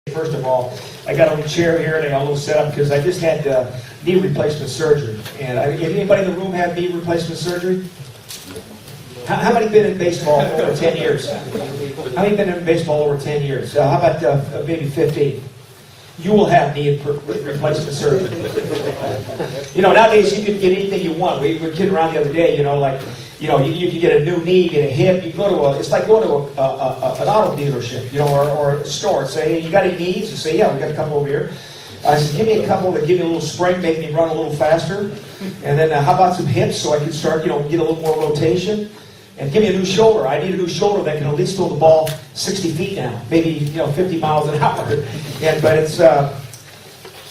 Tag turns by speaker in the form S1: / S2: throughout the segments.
S1: First of all, I got a little chair here and I got a little setup because I just had knee replacement surgery. And anybody in the room have knee replacement surgery? How many been in baseball over 10 years? How many been in baseball over 10 years? How about maybe 15? You will have knee replacement surgery. You know, nowadays you can get anything you want. We were kidding around the other day, you can get a new knee, get a hip. You go to it's like going to an auto dealership, or a store. Say, hey, you got any needs? You say, yeah, we got a couple over here. I said, give me a couple that give me a little spring, make me run a little faster. And then how about some hips so I can start, get a little more rotation. And give me a new shoulder. I need a new shoulder that can at least throw the ball 60 feet now, maybe 50 miles an hour. But it's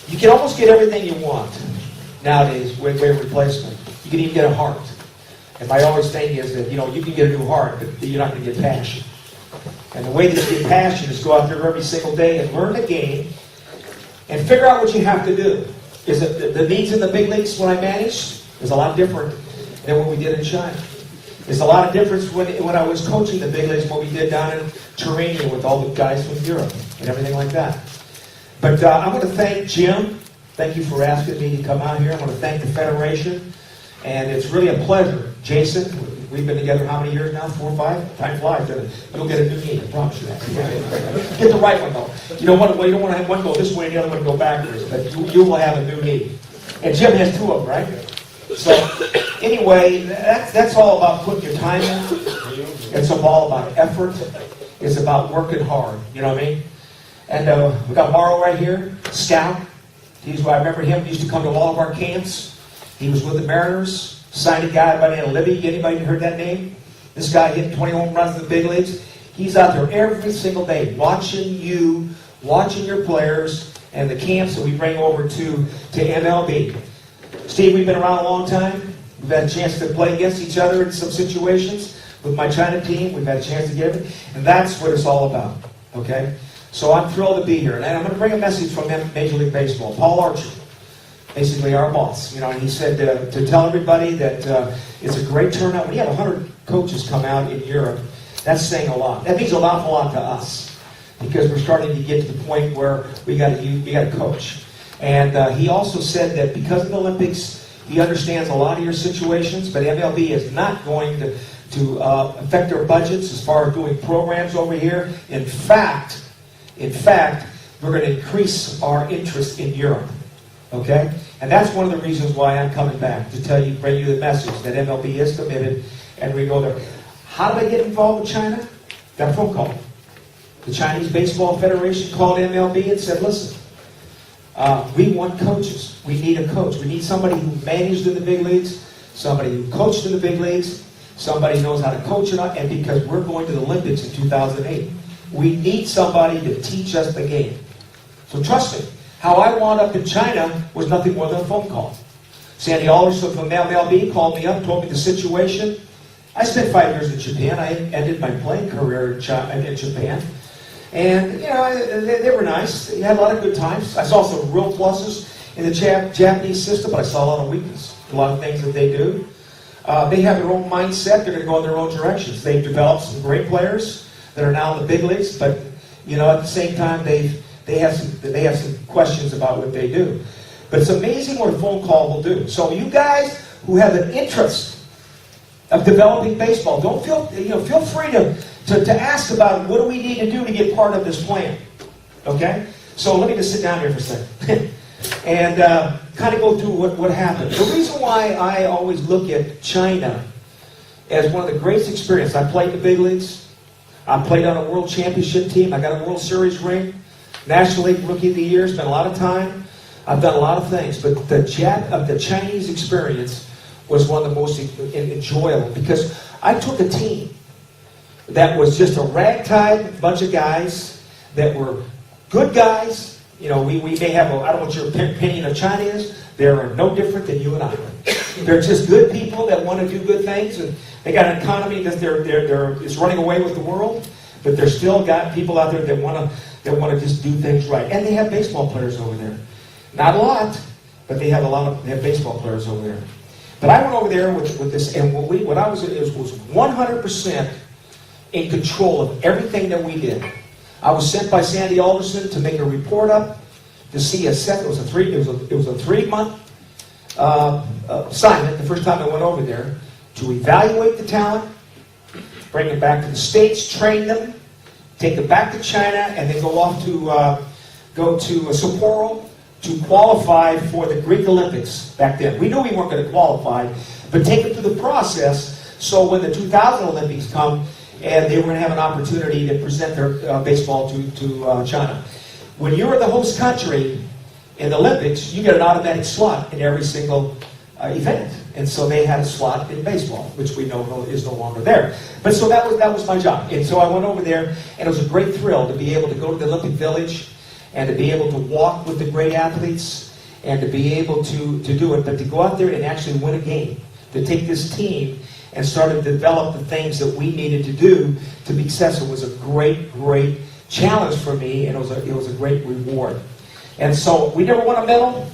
S1: you can almost get everything you want nowadays with replacement. You can even get a heart. And my always thing is that you can get a new heart, but you're not going to get passion. And the way that you get passion is go out there every single day and learn the game and figure out what you have to do. Is it the needs in the big leagues when I managed is a lot different than what we did in China. There's a lot of difference when I was coaching the big leagues, what we did down in Turin with all the guys from Europe and everything like that. But I'm going to thank Jim. Thank you for asking me to come out here. I'm going to thank the Federation. And it's really a pleasure. Jason, we've been together how many years now? 4 or 5? Time flies, doesn't it? You'll get a new knee, I promise you that. Get the right one, though. You don't want to have one go this way and the other one go backwards. But you will have a new knee. And Jim has 2 of them, right? So, anyway, that's all about putting your time in. It's all about effort. It's about working hard. You know what I mean? And we got Morrow right here, scout. I remember him. He used to come to all of our camps. He was with the Mariners. Signed a guy by the name of Lefebvre. Anybody heard that name? This guy hit 20 home runs in the big leagues. He's out there every single day watching you, watching your players, and the camps that we bring over to MLB. Steve, we've been around a long time. We've had a chance to play against each other in some situations. With my China team, we've had a chance to get it. And that's what it's all about. Okay? So I'm thrilled to be here. And I'm going to bring a message from Major League Baseball. Paul Archer, basically our boss. And he said to tell everybody that it's a great turnout. When you have 100 coaches come out in Europe, that's saying a lot. That means an awful lot to us. Because we're starting to get to the point where we got to coach. And he also said that because of the Olympics, he understands a lot of your situations, but MLB is not going to affect their budgets as far as doing programs over here. In fact, we're going to increase our interest in Europe. Okay? And that's one of the reasons why I'm coming back, to bring you the message that MLB is committed, and we go there. How did I get involved with China? Got a phone call. The Chinese Baseball Federation called MLB and said, listen, we want coaches. We need a coach. We need somebody who managed in the big leagues, somebody who coached in the big leagues, somebody who knows how to coach it up, and because we're going to the Olympics in 2008, we need somebody to teach us the game. So trust me, how I wound up in China was nothing more than a phone call. Sandy Alderson from MLB called me up, told me the situation. I spent 5 years in Japan. I ended my playing career in Japan. And, they were nice. They had a lot of good times. I saw some real pluses in the Japanese system, but I saw a lot of weakness. A lot of things that they do. They have their own mindset. They're going to go in their own directions. They've developed some great players that are now in the big leagues, but, at the same time, they have some questions about what they do. But it's amazing what a phone call will do. So you guys who have an interest of developing baseball, don't feel free to ask about what do we need to do to get part of this plan. Okay? So let me just sit down here for a second and kind of go through what happened. The reason why I always look at China as one of the greatest experiences, I played the big leagues. I played on a World Championship team. I got a World Series ring. National League Rookie of the Year. Spent a lot of time. I've done a lot of things. But the Chinese experience was one of the most enjoyable because I took a team that was just a ragtag bunch of guys that were good guys. We may have, I don't know what your opinion of China is. They're no different than you and I. They're just good people that want to do good things. And they got an economy that it's running away with the world. But there's still got people out there that want to just do things right. And they have baseball players over there. Not a lot, but they have baseball players over there. But I went over there with this, and what I was 100% in control of everything that we did. I was sent by Sandy Alderson to make a report up to see it was a 3-month assignment the first time I went over there to evaluate the talent, bring them back to the States, train them, take them back to China, and then go off to Sapporo to qualify for the Greek Olympics back then. We knew we weren't going to qualify, but take them through the process so when the 2000 Olympics come, and they were going to have an opportunity to present their baseball to China. When you're the host country in the Olympics, you get an automatic slot in every single event. And so they had a slot in baseball, which we know is no longer there. But so that was my job. And so I went over there, and it was a great thrill to be able to go to the Olympic Village and to be able to walk with the great athletes and to be able to do it, but to go out there and actually win a game, to take this team and start to develop the things that we needed to do to be successful was a great, great challenge for me, and it was a great reward. And so we never won a medal,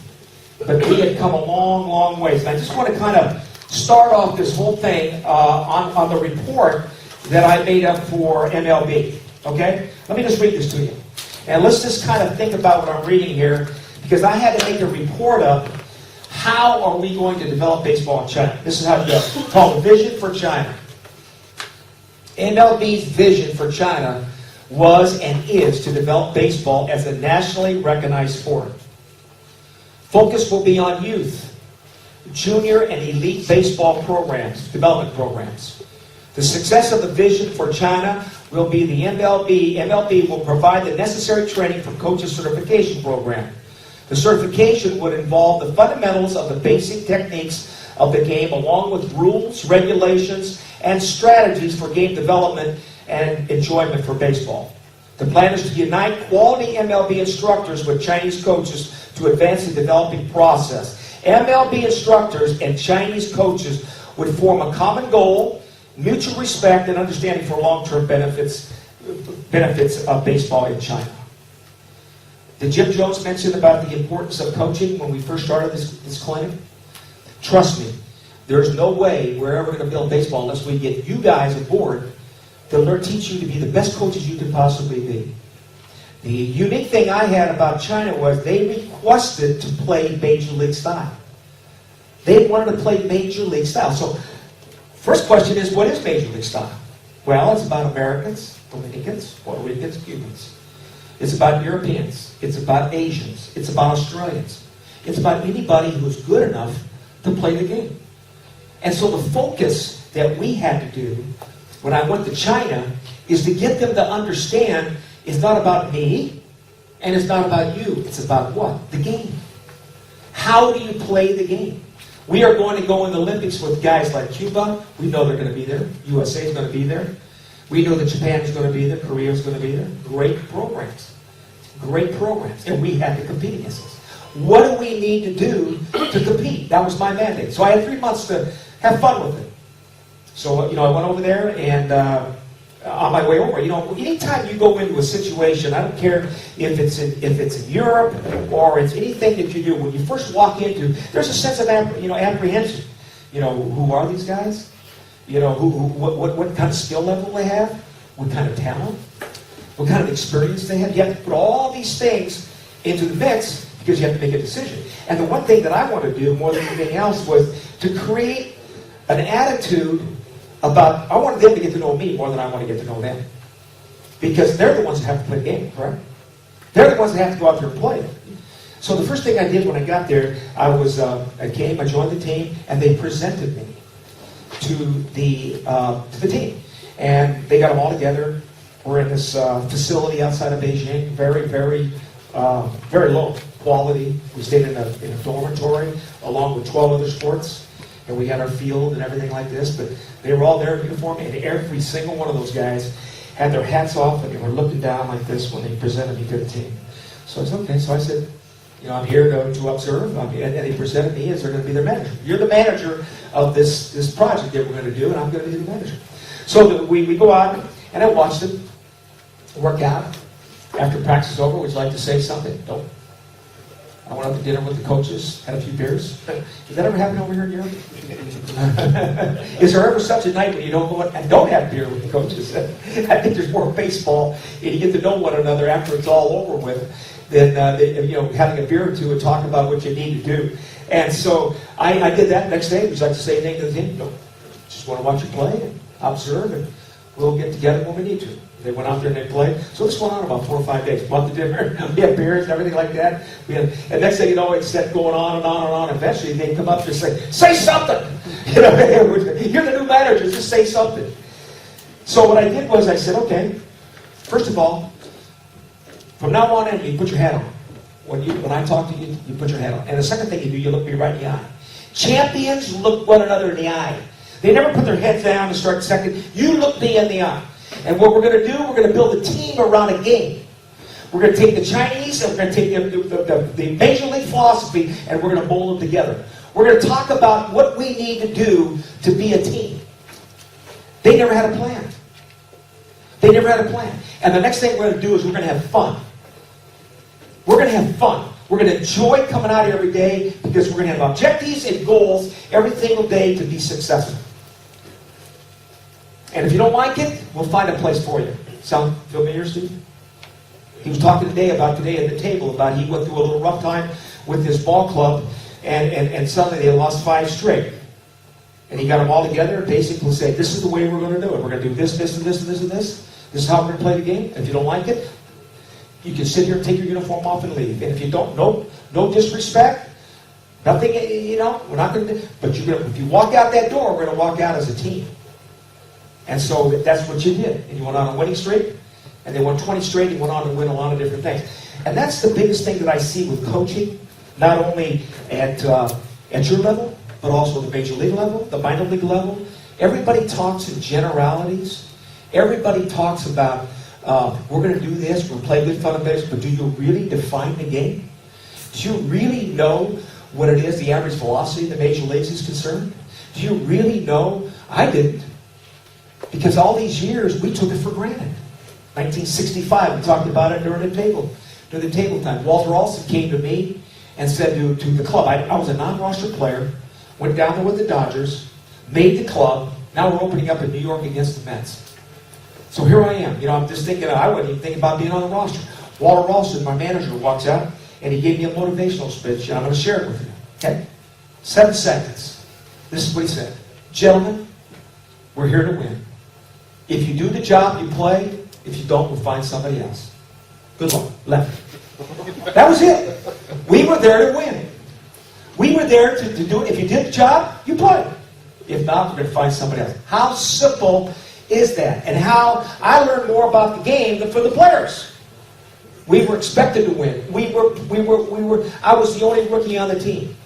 S1: but we had come a long, long ways. And I just want to kind of start off this whole thing on the report that I made up for MLB. Okay? Let me just read this to you. And let's just kind of think about what I'm reading here, because I had to make a report up. How are we going to develop baseball in China? This is how it goes. It's called Vision for China. MLB's vision for China was and is to develop baseball as a nationally recognized sport. Focus will be on youth, junior and elite baseball programs, development programs. The success of the vision for China will be the MLB. MLB will provide the necessary training for coaches certification program. The certification would involve the fundamentals of the basic techniques of the game, along with rules, regulations, and strategies for game development and enjoyment for baseball. The plan is to unite quality MLB instructors with Chinese coaches to advance the developing process. MLB instructors and Chinese coaches would form a common goal, mutual respect, and understanding for long-term benefits of baseball in China. Did Jim Jones mention about the importance of coaching when we first started this clinic? Trust me, there's no way we're ever going to build baseball unless we get you guys aboard to teach you to be the best coaches you can possibly be. The unique thing I had about China was they requested to play Major League style. They wanted to play Major League style. So, first question is, what is Major League style? Well, it's about Americans, Dominicans, Puerto Ricans, Cubans. It's about Europeans. It's about Asians. It's about Australians. It's about anybody who's good enough to play the game. And so the focus that we had to do when I went to China is to get them to understand it's not about me and it's not about you. It's about what? The game. How do you play the game? We are going to go in the Olympics with guys like Cuba. We know they're going to be there. USA is going to be there. We know that Japan is going to be there. Korea is going to be there. Great programs. Great programs. And we had to compete against this. What do we need to do to compete? That was my mandate. So I had 3 months to have fun with it. So, I went over there, and on my way over, anytime you go into a situation, I don't care if it's in Europe or it's anything that you do, when you first walk into, there's a sense of apprehension. Who are these guys? What kind of skill level they have? What kind of talent? What kind of experience they have? You have to put all these things into the mix because you have to make a decision. And the one thing that I want to do more than anything else was to create an attitude about, I wanted them to get to know me more than I want to get to know them. Because they're the ones that have to play the game, correct? They're the ones that have to go out there and play it. So the first thing I did when I got there, I joined the team, and they presented me to the team. And they got them all together. We're in this facility outside of Beijing, very, very, very low quality. We stayed in a dormitory along with 12 other sports. And we had our field and everything like this, but they were all there in uniform, and every single one of those guys had their hats off, and they were looking down like this when they presented me to the team. So I said, okay. So I said, I'm here to observe, and they presented me as they're going to be their manager. You're the manager of this project that we're going to do, and I'm going to be the manager. So we go out, and I watch them work out. After practice is over, would you like to say something? Nope. I went out to dinner with the coaches, had a few beers. Does that ever happen over here in Europe? Is there ever such a night when you don't go out and don't have beer with the coaches? I think there's more baseball, and you get to know one another after it's all over with than having a beer or two and talk about what you need to do. And so I did that next day. It was like the same thing to him. Just want to watch you play and observe, and we'll get together when we need to. They went out there and they played. So this went on about 4 or 5 days. Month of dinner, we had beers and everything like that. And next thing you know, it's going on and on and on. Eventually, they come up and say something. You're the new manager. Just say something. So what I did was I said, okay, first of all, from now on in, you put your hat on. When I talk to you, you put your hat on. And the second thing you do, you look me right in the eye. Champions look one another in the eye. They never put their heads down and start second. You look me in the eye. And what we're going to do, we're going to build a team around a game. We're going to take the Chinese and we're going to take the Major League philosophy and we're going to mold them together. We're going to talk about what we need to do to be a team. They never had a plan. They never had a plan. And the next thing we're going to do is we're going to have fun. We're going to have fun. We're going to enjoy coming out here every day because we're going to have objectives and goals every single day to be successful. And if you don't like it, we'll find a place for you. Sound familiar, Steve? He was talking today at the table about he went through a little rough time with his ball club, and suddenly they lost 5 straight. And he got them all together and basically said, this is the way we're going to do it. We're going to do this, this, and this, and this, and this. This is how we're going to play the game. And if you don't like it, you can sit here and take your uniform off and leave. And if you don't, no disrespect, nothing, we're not going to do. But if you walk out that door, we're going to walk out as a team. And so that's what you did. And you went on a winning streak, and they won 20 straight, and went on to win a lot of different things. And that's the biggest thing that I see with coaching, not only at your level, but also the major league level, the minor league level. Everybody talks in generalities. Everybody talks about, we're going to do this, we're going to play good fun of this, but do you really define the game? Do you really know what it is, the average velocity in the major leagues is concerned? Do you really know? I didn't. Because all these years, we took it for granted. 1965, we talked about it during the table time. Walter Alston came to me and said to the club, I was a non-roster player, went down there with the Dodgers, made the club, now we're opening up in New York against the Mets. So here I am. I'm just thinking, I wasn't even thinking about being on the roster. Walter Alston, my manager, walks out, and he gave me a motivational speech, and I'm going to share it with you. Okay? 7 seconds. This is what he said. Gentlemen, we're here to win. If you do the job, you play. If you don't, we'll find somebody else. Good luck. Left. That was it. We were there to win. We were there to do it. If you did the job, you play. If not, we're going to find somebody else. How simple is that? And how I learned more about the game than for the players. We were expected to win. I was the only rookie on the team.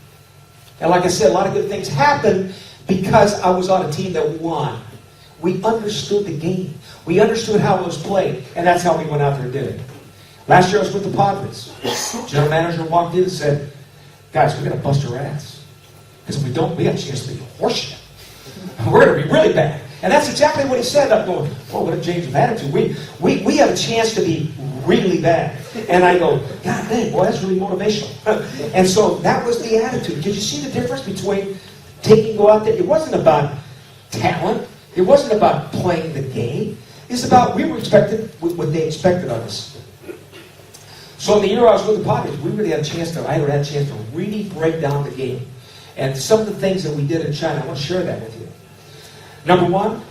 S1: And like I said, a lot of good things happened because I was on a team that won. We understood the game. We understood how it was played. And that's how we went out there and did it. Last year I was with the Padres. General manager walked in and said, guys, we're going to bust our ass. Because if we don't, we have a chance to be horseshit. We're going to be really bad. And that's exactly what he said. I'm going, whoa, what a change of attitude. We have a chance to be really bad. And I go, God dang, boy, that's really motivational. And so that was the attitude. Did you see the difference between go out there? It wasn't about talent. It wasn't about playing the game. It's about we were expected what they expected of us. So in the year I was with the Padres, I had a chance to really break down the game. And some of the things that we did in China, I want to share that with you. Number one,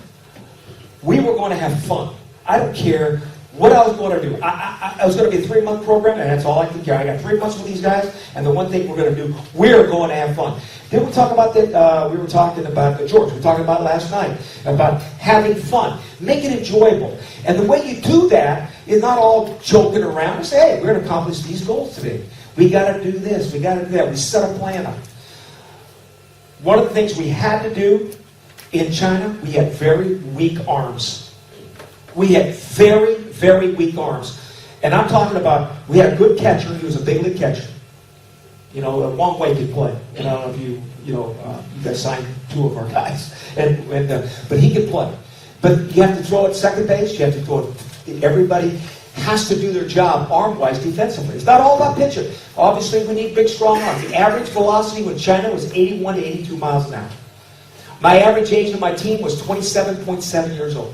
S1: we were going to have fun. I don't care what I was going to do. I was going to be a 3-month program, and that's all I could care. I got 3 months with these guys, and the one thing we're going to do, we're going to have fun. Then we talk about that. We were talking about George. We were talking about it last night about having fun, make it enjoyable. And the way you do that is not all joking around. You say, hey, we're going to accomplish these goals today. We got to do this. We got to do that. We set a plan up. One of the things we had to do in China, we had very weak arms. We had very, very weak arms. And I'm talking about, we had a good catcher. He was a big league catcher. Wang Wei could play. I don't know if you guys signed 2 of our guys. But he could play. But you have to throw at second base. You have to throw it. Everybody has to do their job arm-wise defensively. It's not all about pitching. Obviously, we need big, strong arms. The average velocity with China was 81 to 82 miles an hour. My average age of my team was 27.7 years old.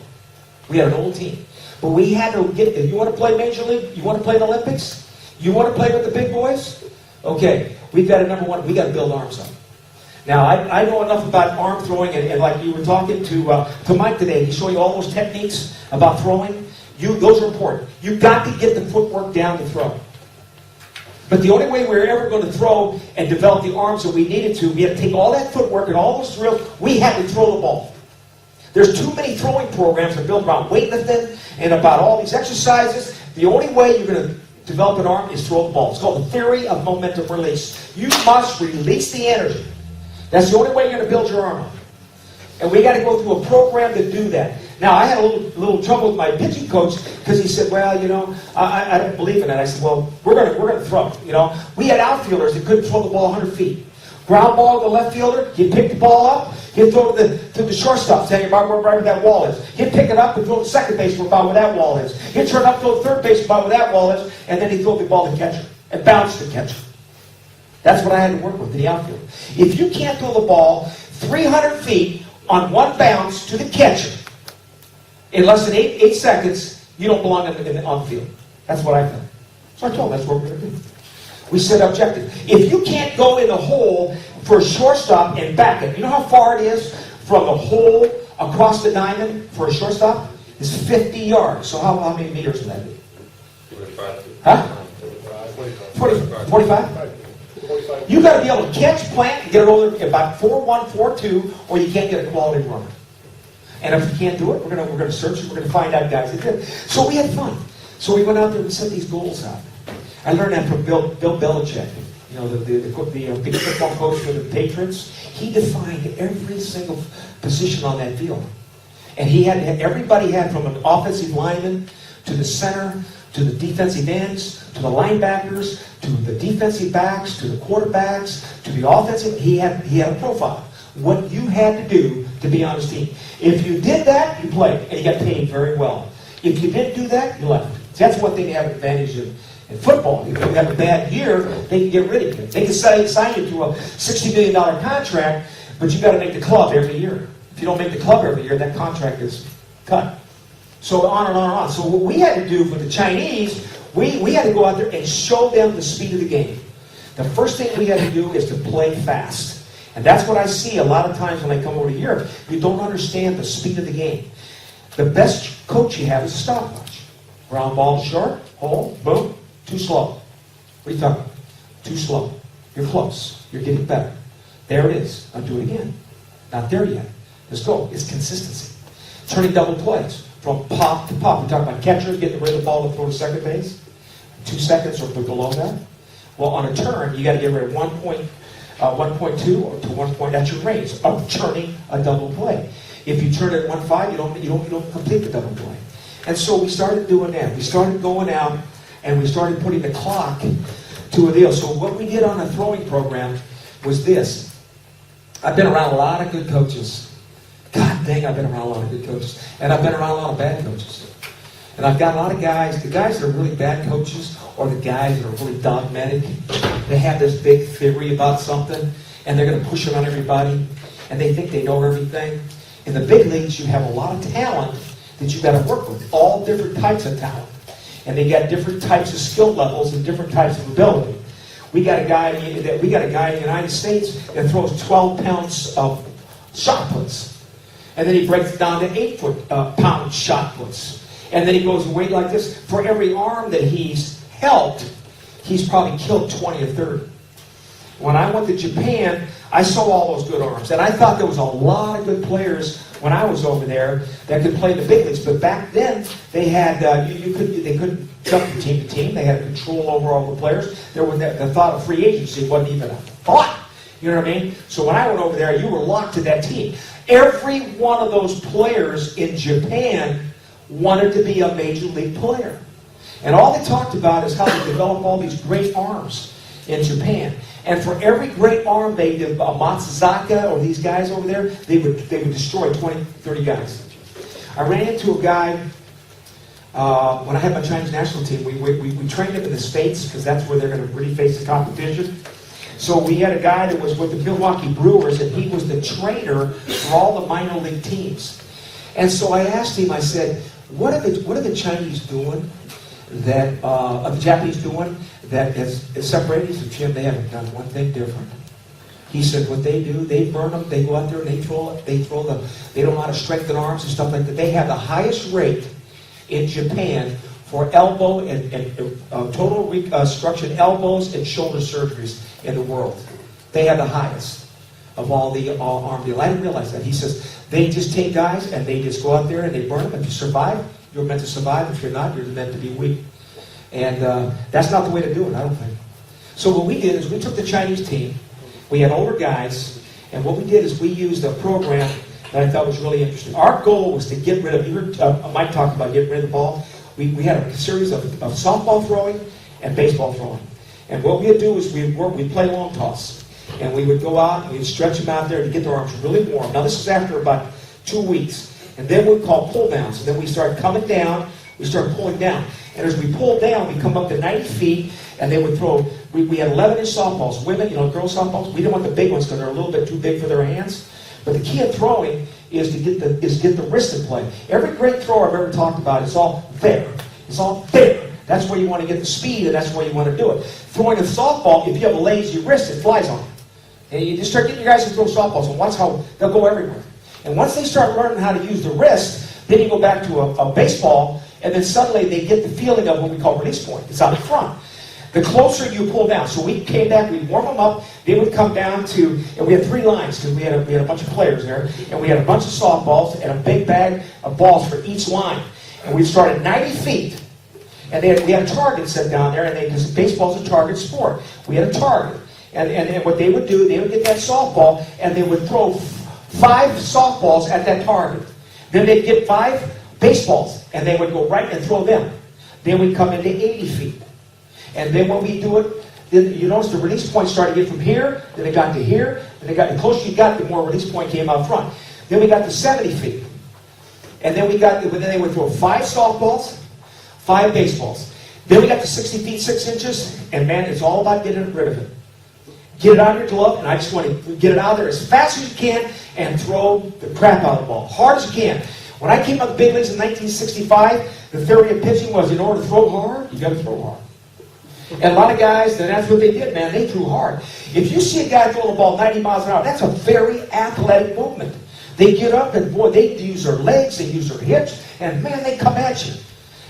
S1: We had an old team. But we had to get, you want to play Major League? You want to play the Olympics? You want to play with the big boys? Okay, we've got to, number one, we got to build arms up. Now, I know enough about arm throwing, and like you were talking to Mike today, he showed you all those techniques about throwing. Those are important. You've got to get the footwork down to throw. But the only way we were ever going to throw and develop the arms that we needed to, we had to take all that footwork and all those drills, we had to throw the ball. There's too many throwing programs that build around weightlifting and about all these exercises. The only way you're going to develop an arm is throw the ball. It's called the theory of momentum release. You must release the energy. That's the only way you're going to build your arm up. And we got to go through a program to do that. Now, I had a little trouble with my pitching coach because he said, well, you know, I don't believe in it. I said, well, we're going to throw. You know, we had outfielders that couldn't throw the ball 100 feet. Ground ball to the left fielder, he'd pick the ball up, he'd throw it to the shortstop, saying about where that wall is. He'd pick it up and throw it to second base about where that wall is. He'd turn up, throw to third base about where that wall is, and then he'd throw the ball to the catcher and bounce the catcher. That's what I had to work with in the outfield. If you can't throw the ball 300 feet on one bounce to the catcher in less than 8 seconds, you don't belong on the field. That's what I found. So I told him that's what we're going to do. We set objectives. If you can't go in the hole for a shortstop and back it, you know how far it is from the hole across the diamond for a shortstop? It's 50 yards. So how many meters would that be?
S2: 45.
S1: Huh? 45? You got to be able to catch, plant, and get it over about 4-1, 4-2, or you can't get a quality runner. And if you can't do it, we're gonna search and we're gonna find out guys that did. So we had fun. So we went out there and set these goals out. I learned that from Bill Belichick, you know, the big football coach for the Patriots. He defined every single position on that field, and everybody had from an offensive lineman to the center, to the defensive ends, to the linebackers, to the defensive backs, to the quarterbacks, to the offensive. He had a profile. What you had to do to be on his team. If you did that, you played, and you got paid very well. If you didn't do that, you left. See, that's one thing they have an advantage in football. If you have a bad year, they can get rid of you. They can sign you to a $60 million contract, but you got to make the club every year. If you don't make the club every year, that contract is cut. So on and on and on. So what we had to do for the Chinese, we had to go out there and show them the speed of the game. The first thing we had to do is to play fast. And that's what I see a lot of times when I come over to Europe. You don't understand the speed of the game. The best coach you have is a stopwatch. Ground ball short, hole, boom, too slow. What are you talking about? Too slow. You're close. You're getting better. There it is. Now do it again. Not there yet. Let's go. It's consistency. Turning double plays from pop to pop. We talk about catchers getting rid of the ball to throw to second base. 2 seconds or below that. Well, on a turn, you got to get rid of 1.2 or to 1 point. That's your range of turning a double play. If you turn it 1.5, you don't complete the double play. And so we started doing that. We started going out and we started putting the clock to a deal. So what we did on a throwing program was this. I've been around a lot of good coaches. God dang, I've been around a lot of good coaches. And I've been around a lot of bad coaches. And I've got a lot of guys, the guys that are really bad coaches or the guys that are really dogmatic. They have this big theory about something and they're going to push it on everybody and they think they know everything. In the big leagues, you have a lot of talent that you got to work with, all different types of talent. And they got different types of skill levels and different types of ability. We got a guy in the United States that throws 12 pounds of shot puts. And then he breaks it down to 8-pound shot puts. And then he goes away like this. For every arm that he's helped, he's probably killed 20 or 30. When I went to Japan, I saw all those good arms. And I thought there was a lot of good players when I was over there that could play in the big leagues. But back then, they had they couldn't jump from team to team. They had control over all the players. There was the thought of free agency wasn't even a thought. You know what I mean? So when I went over there, you were locked to that team. Every one of those players in Japan wanted to be a major league player. And all they talked about is how they develop all these great arms in Japan. And for every great arm they did, Matsuzaka or these guys over there, they would destroy 20, 30 guys. I ran into a guy when I had my Chinese national team, we trained them in the States because that's where they're going to really face the competition. So we had a guy that was with the Milwaukee Brewers, and he was the trainer for all the minor league teams. And so I asked him, I said, what are the Chinese doing that, the Japanese doing that is separated? He said, Jim, they haven't done one thing different. He said, what they do, they burn them, they go out there and they don't know how to strengthen arms and stuff like that. They have the highest rate in Japan for elbow and total reconstruction elbows and shoulder surgeries in the world. They have the highest of all the arm deals. I didn't realize that. He says, they just take guys and they just go out there and they burn them. If you survive, you're meant to survive. If you're not, you're meant to be weak. And that's not the way to do it, I don't think. So what we did is we took the Chinese team. We had older guys, and what we did is we used a program that I thought was really interesting. Our goal was to get rid of, you heard Mike talk about getting rid of the ball. We had a series of softball throwing and baseball throwing. And what we would do is we'd play long toss. And we would go out and we'd stretch them out there to get their arms really warm. Now this is after about 2 weeks. And then we'd call pull downs. And then we start coming down, we start pulling down. And as we pull down, we come up to 90 feet, and they would throw, we had 11-inch softballs. Women, girls softballs, we didn't want the big ones because they're a little bit too big for their hands. But the key of throwing is to get the wrist in play. Every great thrower I've ever talked about, it's all there. It's all there. That's where you want to get the speed, and that's where you want to do it. Throwing a softball, if you have a lazy wrist, it flies on you. And you just start getting your guys to throw softballs, and watch how they'll go everywhere. And once they start learning how to use the wrist, then you go back to a baseball, and then suddenly they get the feeling of what we call release point. It's out in front. The closer you pull down. So we came back, we'd warm them up, they would come down to, and we had 3 lines, because we had a bunch of players there, and we had a bunch of softballs and a big bag of balls for each line. And we'd start at 90 feet, and we had a target set down there, and because baseball's a target sport, we had a target. And what they would do, they would get that softball, and they would throw 5 softballs at that target. Then they'd get 5 baseballs, and they would go right and throw them. Then we'd come into 80 feet. And then when we do it, then you notice the release point started to get from here, then it got to here, then it got, the closer you got, the more release point came out front. Then we got to 70 feet. And then then they would throw 5 softballs, 5 baseballs. Then we got to 60 feet, 6 inches, and man, it's all about getting rid of it. Get it out of your glove, and I just want to get it out of there as fast as you can and throw the crap out of the ball, hard as you can. When I came up the big leagues in 1965, the theory of pitching was in order to throw hard, you got to throw hard. And a lot of guys, that's what they did, man. They threw hard. If you see a guy throw the ball 90 miles an hour, that's a very athletic movement. They get up and, boy, they use their legs, they use their hips, and, man, they come at you.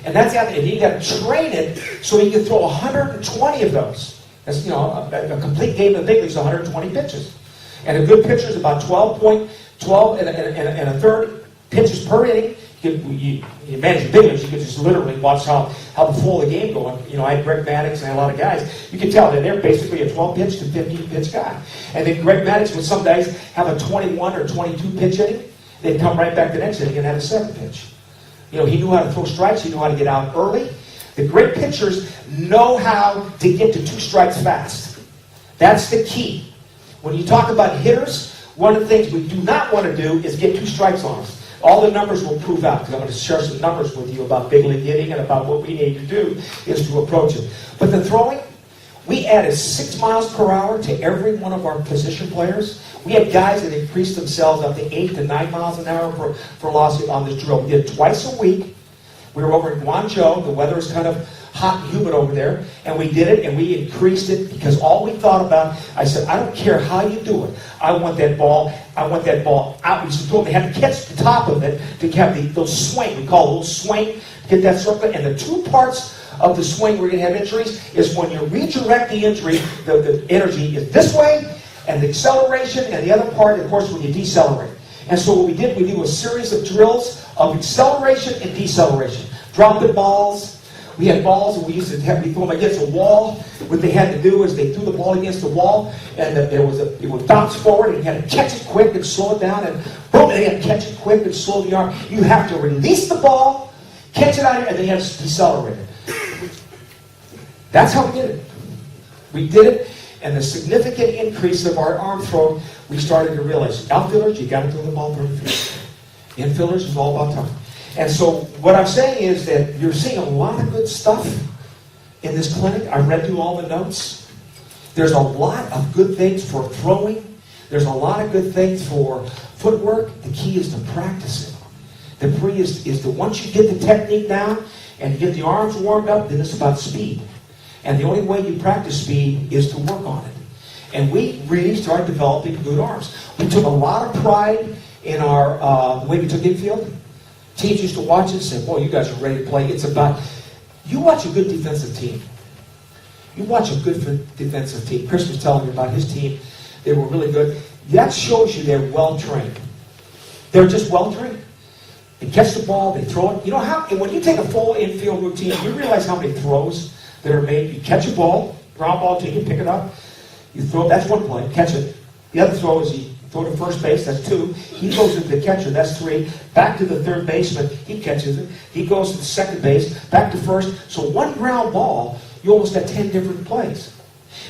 S1: And that's athletic. And you got to train it so you can throw 120 of those. That's, a complete game in the big leagues is 120 pitches. And a good pitcher is about 12 and a third pitches per inning. You manage the big leagues, you can just literally watch how the flow of the game going. I had Greg Maddux and I had a lot of guys. You can tell that they're basically a 12-pitch to 15-pitch guy. And then Greg Maddux, when some guys have a 21 or 22-pitch inning, they'd come right back the next inning and have a 7-pitch. He knew how to throw strikes. He knew how to get out early. The great pitchers know how to get to 2 strikes fast. That's the key. When you talk about hitters, one of the things we do not want to do is get 2 strikes on us. All the numbers will prove out, because I'm going to share some numbers with you about big league hitting and about what we need to do is to approach it. But the throwing, we added 6 miles per hour to every one of our position players. We had guys that increased themselves up to 8 to 9 miles an hour for velocity on this drill. We did it twice a week. We were over in Guangzhou. The weather is kind of hot and humid over there. And we did it, and we increased it because all we thought about, I said, I don't care how you do it. I want that ball out. We told them they had to catch the top of it to have those swing. We call it a little swing to get that circle. And the 2 parts of the swing we're going to have injuries is when you redirect the injury, the energy is this way, and the acceleration, and the other part, of course, when you decelerate. And so what we did, we do a series of drills of acceleration and deceleration. Dropping balls. We had balls, and we threw them against a wall. What they had to do is they threw the ball against the wall, and it would bounce forward, and you had to catch it quick and slow it down, and boom, they had to catch it quick and slow the arm. You have to release the ball, catch it out here, and then you have to decelerate it. That's how we did it. We did it, and the significant increase of our arm throw, we started to realize, outfielders, you got to throw the ball 30 feet. Infielders is all about time. And so what I'm saying is that you're seeing a lot of good stuff in this clinic. I read through all the notes. There's a lot of good things for throwing. There's a lot of good things for footwork. The key is to practice it. The pre is to once you get the technique down and you get the arms warmed up, then it's about speed. And the only way you practice speed is to work on it. And we really started developing good arms. We took a lot of pride in our the way we took infield. Teams used to watch it and say, boy, you guys are ready to play. It's about, you watch a good defensive team. You watch a good defensive team. Chris was telling me about his team. They were really good. That shows you they're well-trained. They're just well-trained. They catch the ball, they throw it. You know how, and when you take a full infield routine, you realize how many throws that are made. You catch a ball, ground ball to you, pick it up. You throw it, that's one play, catch it. The other throw is you throw to first base, that's 2. He goes to the catcher, that's 3. Back to the third baseman, he catches it. He goes to the second base, back to first. So one ground ball, you almost got 10 different plays.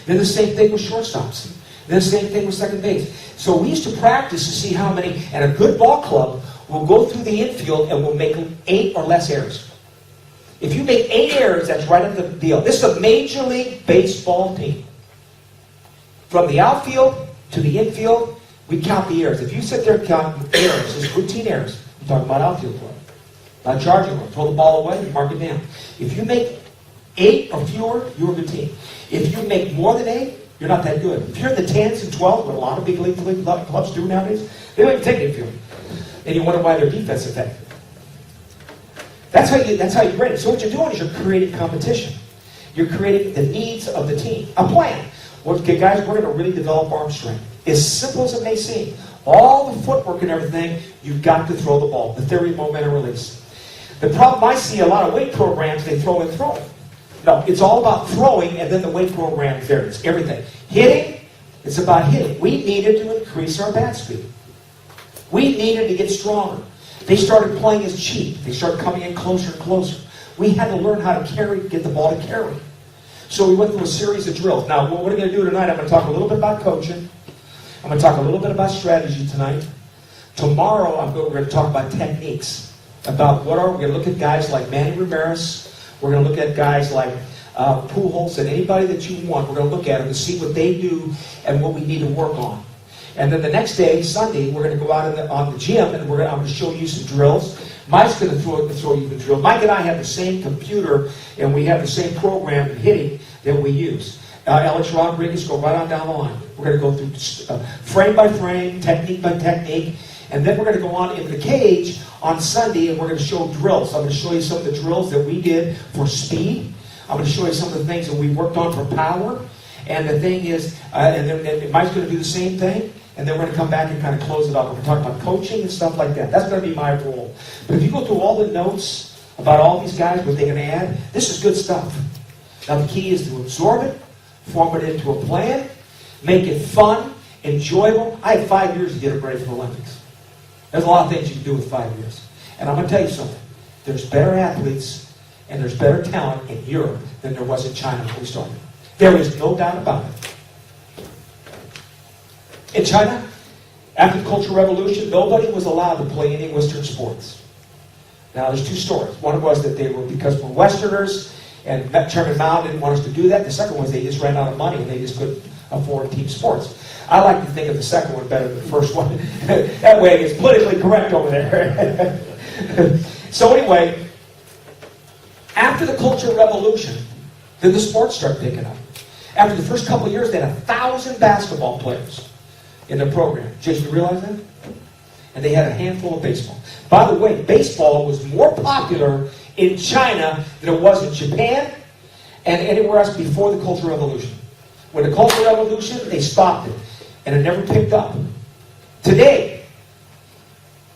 S1: Then the same thing with shortstops. Then the same thing with second base. So we used to practice to see how many, and a good ball club will go through the infield and will make 8 or less errors. If you make 8 errors, that's right on the deal. This is a Major League Baseball team. From the outfield to the infield, we count the errors. If you sit there and count errors, it's routine errors. I'm talking about outfield play. Not charging one. Throw the ball away, you mark it down. If you make 8 or fewer, you're a good team. If you make more than 8, you're not that good. If you're in the 10s and 12s, what a lot of big league clubs do nowadays, they don't even take infield. And you wonder why their defense is effective. That's how you grade it. So what you're doing is you're creating competition. You're creating the needs of the team. A plan. Well, okay, guys, we're going to really develop arm strength. As simple as it may seem. All the footwork and everything, you've got to throw the ball. The theory of momentum release. The problem I see a lot of weight programs, they throw and throw. No, it's all about throwing, and then the weight program is there. It's everything. Hitting, it's about hitting. We needed to increase our bat speed. We needed to get stronger. They started playing as cheap. They started coming in closer and closer. We had to learn how to carry, get the ball to carry. So we went through a series of drills. Now, what we're going to do tonight, I'm going to talk a little bit about coaching. I'm going to talk a little bit about strategy tonight. Tomorrow, we're going to talk about techniques. About we're going to look at guys like Manny Ramirez. We're going to look at guys like Pujols and anybody that you want. We're going to look at them to see what they do and what we need to work on. And then the next day, Sunday, we're going to go out on the gym and I'm going to show you some drills. Mike's going to throw you the drill. Mike and I have the same computer and we have the same program in hitting that we use. Alex Rodriguez, go right on down the line. We're going to go through frame by frame, technique by technique, and then we're going to go on in the cage on Sunday and we're going to show drills. I'm going to show you some of the drills that we did for speed. I'm going to show you some of the things that we worked on for power. And the thing is, and Mike's going to do the same thing. And then we're going to come back and kind of close it up. We're going to talk about coaching and stuff like that. That's going to be my role. But if you go through all the notes about all these guys, what they're going to add, this is good stuff. Now the key is to absorb it, form it into a plan, make it fun, enjoyable. I had 5 years to get it ready for the Olympics. There's a lot of things you can do with 5 years. And I'm going to tell you something. There's better athletes and there's better talent in Europe than there was in China when we started. There is no doubt about it. In China, after the Cultural Revolution, nobody was allowed to play any Western sports. Now, there's 2 stories. One was that they were, because we're Westerners, and Chairman Mao didn't want us to do that. The second was they just ran out of money and they just couldn't afford team sports. I like to think of the second one better than the first one. That way it's politically correct over there. So anyway, after the Cultural Revolution, then the sports started picking up. After the first couple of years, they had 1,000 basketball players in their program. Jason, you realize that? And they had a handful of baseball. By the way, baseball was more popular in China than it was in Japan and anywhere else before the Cultural Revolution. When the Cultural Revolution, they stopped it. And it never picked up. Today,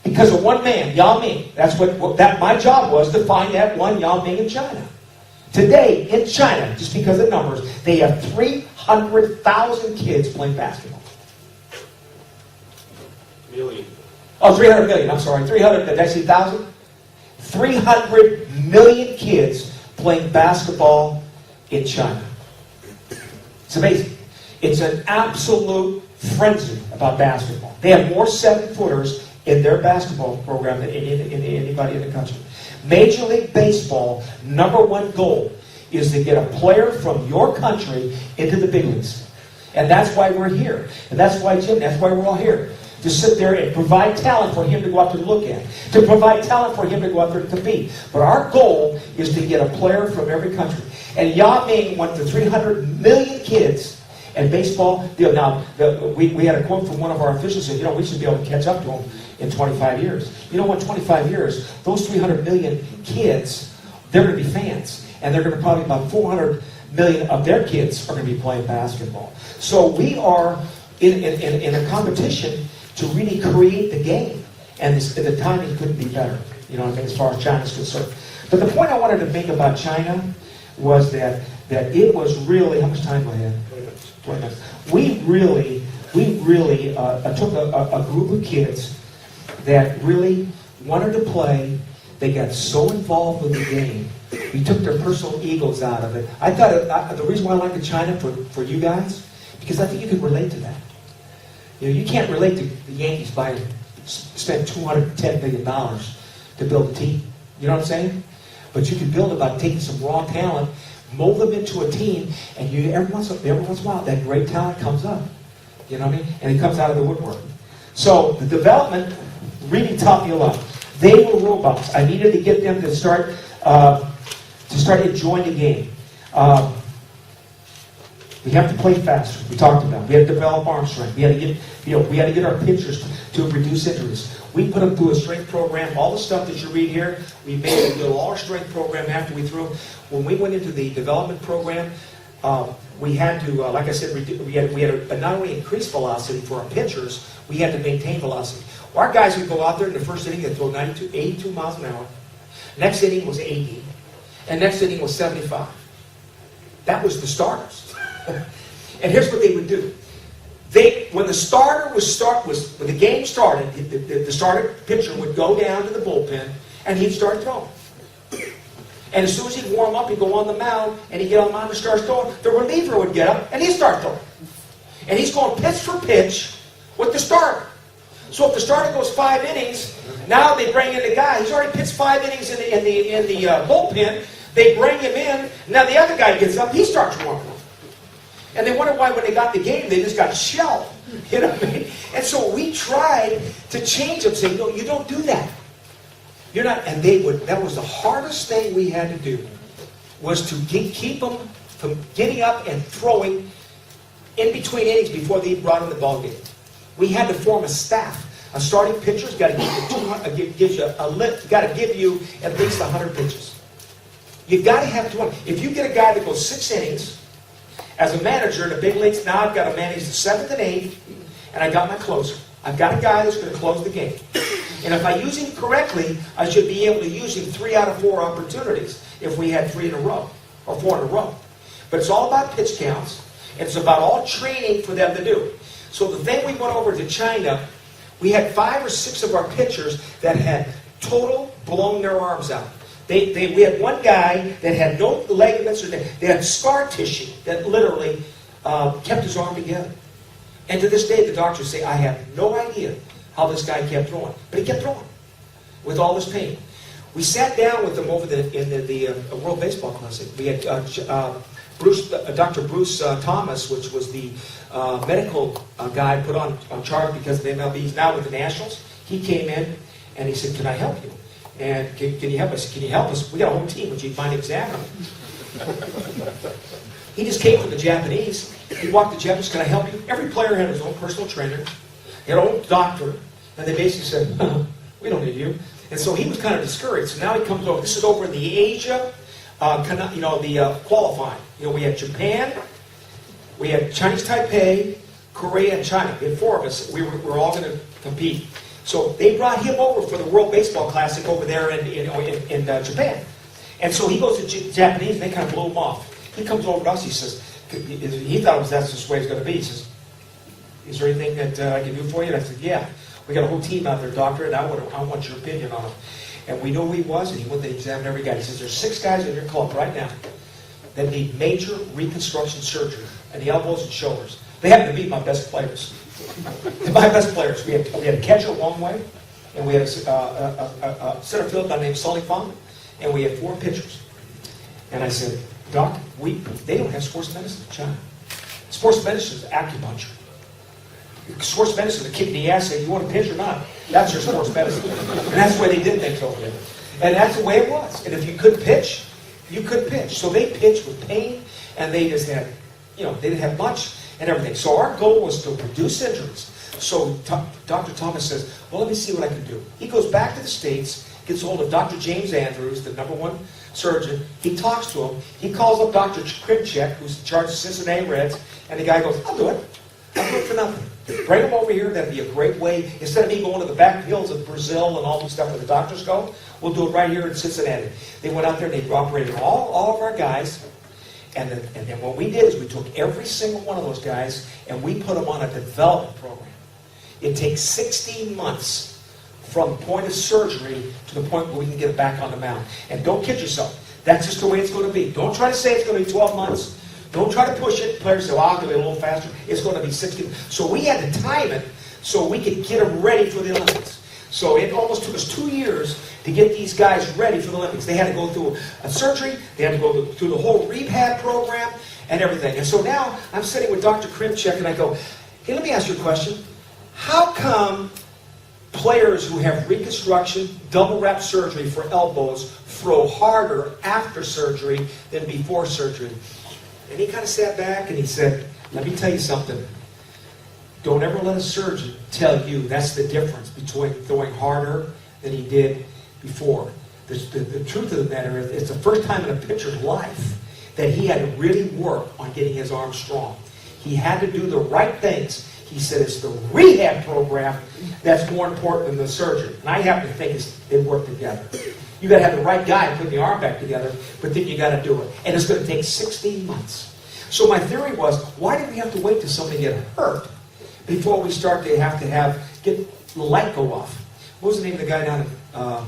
S1: because of one man, Yao Ming, that's what my job was, to find that one Yao Ming in China. Today, in China, just because of numbers, they have 300,000 kids playing basketball.
S2: Million.
S1: Oh, 300 million, I'm sorry. 300, did I say 1,000? 300 million kids playing basketball in China. It's amazing. It's an absolute frenzy about basketball. They have more 7-footers in their basketball program than anybody in the country. Major League Baseball, #1 goal is to get a player from your country into the big leagues. And that's why we're here. And that's why, Jim, that's why we're all here. To sit there and provide talent for him to go out there and look at. To provide talent for him to go out there and compete. But our goal is to get a player from every country. And Yao Ming went to 300 million kids. And baseball, now, we had a quote from one of our officials that, we should be able to catch up to them in 25 years. You know what, 25 years, those 300 million kids, they're going to be fans. And they're going to probably about 400 million of their kids are going to be playing basketball. So we are in a competition to really create the game. And the timing couldn't be better, as far as China's concerned. But the point I wanted to make about China was that it was really, how much time do I have? 20 minutes. We really took a group of kids that really wanted to play. They got so involved with the game. We took their personal egos out of it. I thought the reason why I liked China for you guys, because I think you could relate to that. You can't relate to the Yankees spend $210 million to build a team. You know what I'm saying? But you can build it by taking some raw talent, mold them into a team, and every once in a while that great talent comes up. You know what I mean? And it comes out of the woodwork. So the development really taught me a lot. They were robots. I needed to get them to start enjoying the game. We have to play faster. We talked about it. We had to develop arm strength. We had to get our pitchers to reduce injuries. We put them through a strength program. All the stuff that you read here, we made them do all our strength program after we threw. When we went into the development program, we had to, like I said, we had to not only increase velocity for our pitchers, we had to maintain velocity. Our guys would go out there in the first inning and throw 82 miles an hour. Next inning was 80. And next inning was 75. That was the starters. And here's what they would do. When the game started, the starter pitcher would go down to the bullpen and he'd start throwing. And as soon as he'd warm up, he'd go on the mound and he'd get on the mound and start throwing. The reliever would get up and he'd start throwing. And he's going pitch for pitch with the starter. So if the starter goes 5 innings, now they bring in the guy. He's already pitched 5 innings in the bullpen. They bring him in. Now the other guy gets up. He starts warming up. And they wonder why when they got the game, they just got shelled. You know what I mean? And so we tried to change them, saying, no, you don't do that. You're not. And that was the hardest thing we had to do, was to keep them from getting up and throwing in between innings before they brought in the ball game. We had to form a staff. A starting pitcher's got to give you at least 100 pitches. You've got to have 200. If you get a guy that goes 6 innings, as a manager in the big leagues, now I've got to manage the 7th and 8th, and I got my closer. I've got a guy that's going to close the game. And if I use him correctly, I should be able to use him 3 out of 4 opportunities if we had 3 in a row, or 4 in a row. But it's all about pitch counts, and it's about all training for them to do. So the thing we went over to China, we had 5 or 6 of our pitchers that had total blown their arms out. We had one guy that had no ligaments, or they had scar tissue that literally kept his arm together. And to this day, the doctors say, I have no idea how this guy kept throwing. But he kept throwing with all this pain. We sat down with him over in the World Baseball Classic. We had Dr. Bruce Thomas, which was the medical guy put on charge because of MLB. He's now with the Nationals. He came in and he said, can I help you? And can you help us? Can you help us? We got a whole team. Would you mind examining him? He just came from the Japanese. He walked the Japanese. Can I help you? Every player had his own personal trainer, their own doctor, and they basically said, we don't need you. And so he was kind of discouraged. So now he comes over. This is over in the Asia, the qualifying. We had Japan, we had Chinese Taipei, Korea, and China. We had 4 of us. We were all going to compete. So they brought him over for the World Baseball Classic over there in Japan. And so he goes to Japanese, and they kind of blew him off. He comes over to us, he says, he thought that's just the way it's going to be. He says, is there anything that I can do for you? And I said, yeah. We got a whole team out there, doctor, and I want your opinion on him. And we know who he was, and he went to examine every guy. He says, there's 6 guys in your club right now that need major reconstruction surgery in the elbows and shoulders. They happen to be my best players. My best players. We had a catcher one way, and we had a center field guy named Sully Fong, and we had 4 pitchers. And I said, Doc, they don't have sports medicine in China. Sports medicine is acupuncture. Sports medicine is a kick in the ass, say, you want to pitch or not? That's your sports medicine. And that's the way they did things over there. And that's the way it was. And if you couldn't pitch, you couldn't pitch. So they pitched with pain, and they just had, they didn't have much and everything. So our goal was to reduce injuries. So Dr. Thomas says, well, let me see what I can do. He goes back to the States, gets hold of Dr. James Andrews, the #1 surgeon. He talks to him. He calls up Dr. Krimchek, who's in charge of Cincinnati Reds, and the guy goes, I'll do it. I'll do it for nothing. Bring him over here. That'd be a great way. Instead of me going to the back hills of Brazil and all the stuff where the doctors go, we'll do it right here in Cincinnati. They went out there and they operated all of our guys. And then what we did is we took every single one of those guys and we put them on a development program. It takes 16 months from the point of surgery to the point where we can get it back on the mound. And don't kid yourself. That's just the way it's going to be. Don't try to say it's going to be 12 months. Don't try to push it. Players say, well, I'll do it a little faster. It's going to be 16. So we had to time it so we could get them ready for the Olympics. So it almost took us 2 years to get these guys ready for the Olympics. They had to go through a surgery. They had to go through the whole rehab program and everything. And so now I'm sitting with Dr. Krimchek and I go, hey, let me ask you a question. How come players who have reconstruction, double wrap surgery for elbows throw harder after surgery than before surgery? And he kind of sat back and he said, let me tell you something. Don't ever let a surgeon tell you that's the difference between throwing harder than he did before. The truth of the matter is it's the first time in a pitcher's life that he had to really work on getting his arm strong. He had to do the right things. He said it's the rehab program that's more important than the surgery. And I happen to think they work together. You got to have the right guy put the arm back together, but then you got to do it. And it's going to take 16 months. So my theory was, why did we have to wait till somebody get hurt before we start to get the light go off? What was the name of the guy down at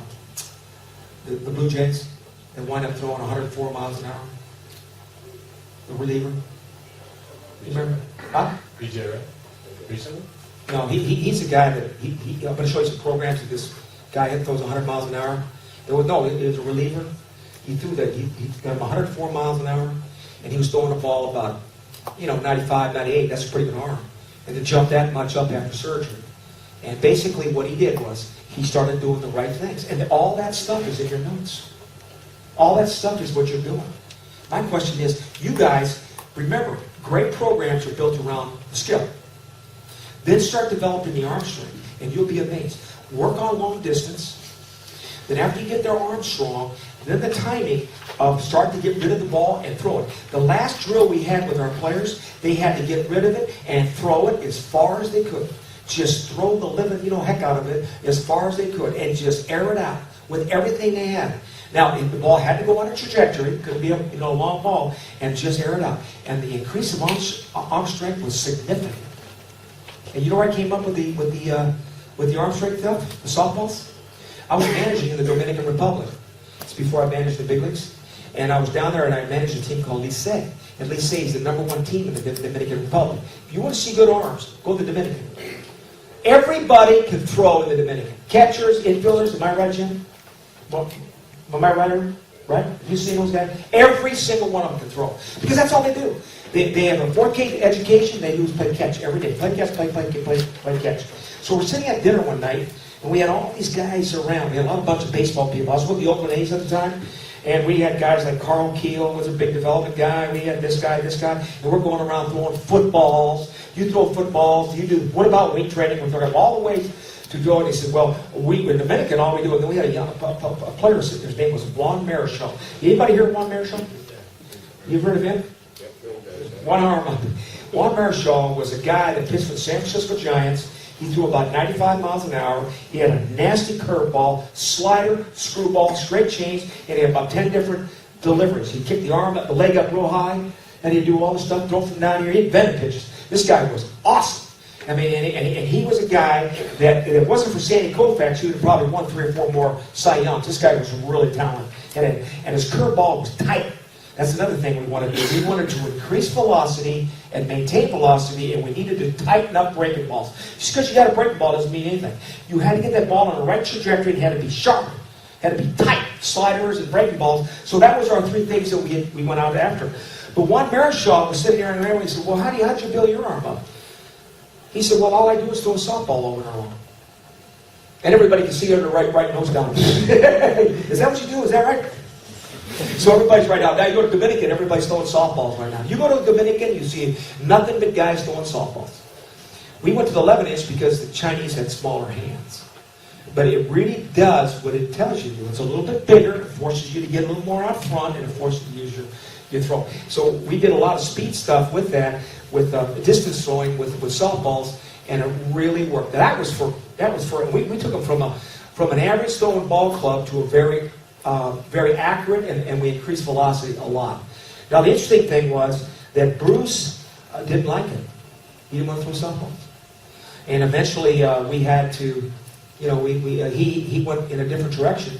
S1: the Blue Jays that wound up throwing 104 miles an hour? The reliever? You remember? Huh?
S2: BJ, right? Recently?
S1: No, he's a guy that, I'm going to show you some programs of this guy that throws 100 miles an hour. It was a reliever. He threw that, he got him 104 miles an hour, and he was throwing the ball about, 95, 98. That's a pretty good arm. And to jump that much up after surgery. And basically what he did was, he started doing the right things. And all that stuff is in your notes. All that stuff is what you're doing. My question is, you guys, remember, great programs are built around the skill. Then start developing the arm strength, and you'll be amazed. Work on long distance. Then after you get their arm strong, then the timing of start to get rid of the ball and throw it. The last drill we had with our players, they had to get rid of it and throw it as far as they could. Just throw the living, heck out of it as far as they could and just air it out with everything they had. Now, the ball had to go on a trajectory, couldn't be a long ball, and just air it out. And the increase of arm strength was significant. And you know where I came up with the arm strength stuff, the softballs? I was managing in the Dominican Republic. It's before I managed the big leagues. And I was down there and I managed a team called Licey. And Licey is the #1 team in the Dominican Republic. If you want to see good arms, go to the Dominican. Everybody can throw in the Dominican. Catchers, infielders, am I right, Jim? Am I right? Right? You see those guys? Every single one of them can throw. Because that's all they do. They have a 4K education, they do is play catch every day. Play catch, play catch. So we're sitting at dinner one night, and we had all these guys around. We had a bunch of baseball people. I was with the Oakland A's at the time, and we had guys like Carl Keel was a big development guy. We had this guy, and we're going around throwing footballs. You throw footballs, you do, what about weight training? We're talking all the ways to go, and he said, well, in Dominican, all we do, and then we had a player, his name was Juan Marichal. Anybody hear of Juan Marichal? You've heard of him? One arm up. Juan Marichal was a guy that pitched for the San Francisco Giants. He threw about 95 miles an hour. He had a nasty curveball, slider, screwball, straight change, and he had about 10 different deliveries. He'd kick the arm up, the leg up real high, and he'd do all this stuff, throw from down here. He invented pitches. This guy was awesome. I mean, and he was a guy that, if it wasn't for Sandy Koufax, he would have probably won 3 or 4 more Cy Youngs. This guy was really talented. And his curveball was tight. That's another thing we wanted to do. We wanted to increase velocity and maintain velocity, and we needed to tighten up breaking balls. Just because you got a breaking ball doesn't mean anything. You had to get that ball on the right trajectory, and it had to be sharp. Had to be tight, sliders and breaking balls. So that was our three things that we went out after. But Juan Marichal was sitting there in the and he said, well, how'd you build your arm up? He said, well, all I do is throw a softball over and around. And everybody can see under right nose down. Is that what you do? Is that right? So everybody's right out. Now you go to Dominican, everybody's throwing softballs right now. You go to Dominican, you see nothing but guys throwing softballs. We went to the 11-inch because the Chinese had smaller hands. But it really does what it tells you to do. It's a little bit bigger. It forces you to get a little more out front, and it forces you to use your throw. So we did a lot of speed stuff with that, with distance throwing, with softballs, and it really worked. That was for. We took them from an average throwing ball club to a very accurate, and we increased velocity a lot. Now the interesting thing was that Bruce didn't like it. He didn't want to throw softballs, and eventually we had to. He went in a different direction,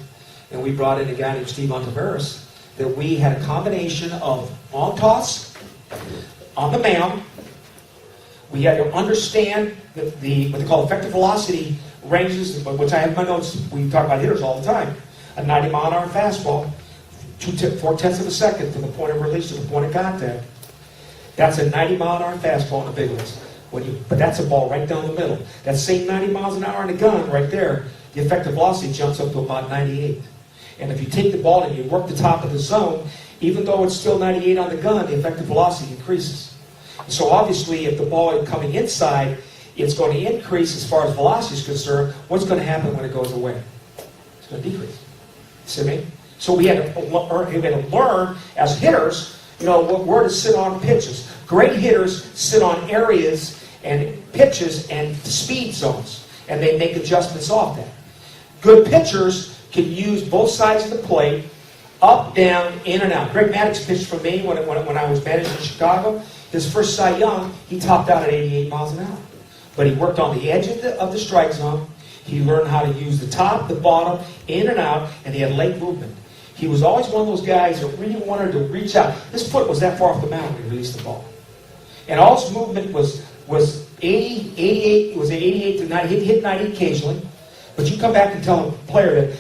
S1: and we brought in a guy named Steve Monteveris, that we had a combination of on toss, on the mound. We had to understand what they call effective velocity ranges, which I have in my notes. We talk about hitters all the time. A 90-mile-an-hour fastball, 4/10 of a second from the point of release to the point of contact. That's a 90-mile-an-hour fastball in the big leagues. But that's a ball right down the middle. That same 90 miles an hour in the gun right there, the effective velocity jumps up to about 98. And if you take the ball and you work the top of the zone, even though it's still 98 on the gun, the effective velocity increases. So obviously, if the ball is coming inside, it's going to increase as far as velocity is concerned. What's going to happen when it goes away? It's going to decrease. See me? So we had to learn as hitters, where to sit on pitches. Great hitters sit on areas and pitches and speed zones, and they make adjustments off that. Good pitchers can use both sides of the plate, up, down, in, and out. Greg Maddux pitched for me when I was managing in Chicago. His first Cy Young, he topped out at 88 miles an hour. But he worked on the edge of the strike zone. He learned how to use the top, the bottom, in and out, and he had leg movement. He was always one of those guys that really wanted to reach out. His foot was that far off the mound when he released the ball. And all his movement was 80, 88, it was 88 to 90. He'd hit 90 occasionally. But you come back and tell a player that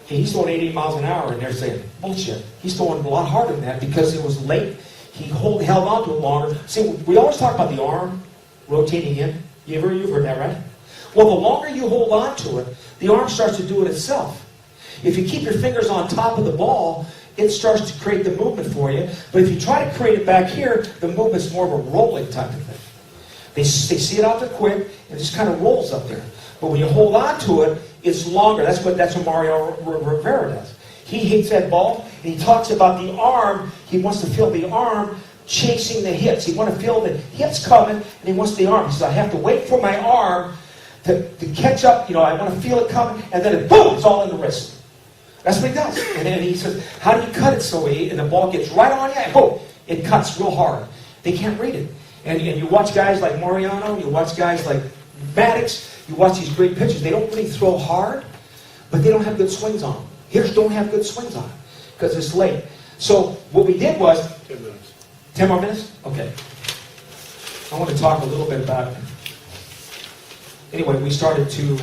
S1: he's throwing 88 miles an hour, and they're saying, bullshit. He's throwing a lot harder than that because it was late. He held on to it longer. See, we always talk about the arm rotating in. You've heard that, right? Well, the longer you hold on to it, the arm starts to do it itself. If you keep your fingers on top of the ball, it starts to create the movement for you. But if you try to create it back here, the movement's more of a rolling type of thing. They see it out there quick, and it just kind of rolls up there. But when you hold on to it, it's longer. That's what Mario Rivera does. He hits that ball, and he talks about the arm. He wants to feel the arm chasing the hits. He wants to feel the hits coming, and he wants the arm. He says, I have to wait for my arm to catch up. I want to feel it coming, and then boom, it's all in the wrist. That's what he does. And then he says, how do you cut it so and the ball gets right on you, and boom, it cuts real hard. They can't read it. And you watch guys like Mariano, you watch guys like Maddux, you watch these great pitchers. They don't really throw hard, but they don't have good swings on them. Hitters don't have good swings on them because it's late. So what we did was...
S2: 10 minutes.
S1: 10 more minutes? Okay. I want to talk a little bit about... Anyway, we started to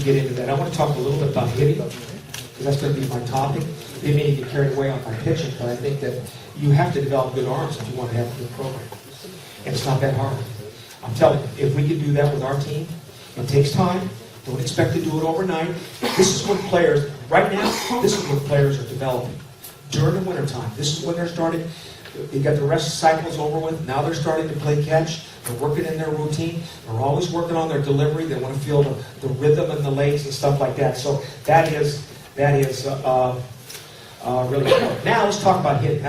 S1: get into that. I want to talk a little bit about hitting, because that's going to be my topic. They may get carried away on my pitching, but I think that you have to develop good arms if you want to have a good program. And it's not that hard. I'm telling you, if we could do that with our team, it takes time. Don't expect to do it overnight. This is when players, right now, this is when players are developing. During the wintertime, this is when they're starting. They got the rest cycles over with. Now they're starting to play catch. They're working in their routine. They're always working on their delivery. They want to feel the rhythm and the legs and stuff like that. So that is really important. Now let's talk about hitting.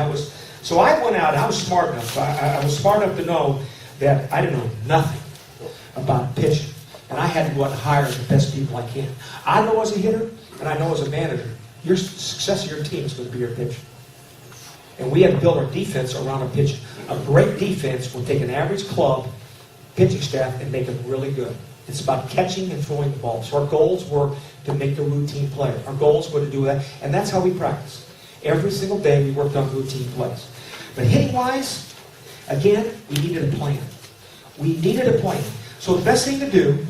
S1: So I went out. I was smart enough. I was smart enough to know that I didn't know nothing about pitching, and I had to go out and hire the best people I can. I know as a hitter, and I know as a manager, your success of your team is going to be your pitching. And we had to build our defense around a pitching. A great defense will take an average club pitching staff and make them really good. It's about catching and throwing the ball. So our goals were to make the routine play. Our goals were to do that, and that's how we practice. Every single day we worked on routine plays. But hitting-wise, again, we needed a plan. We needed a plan. So the best thing to do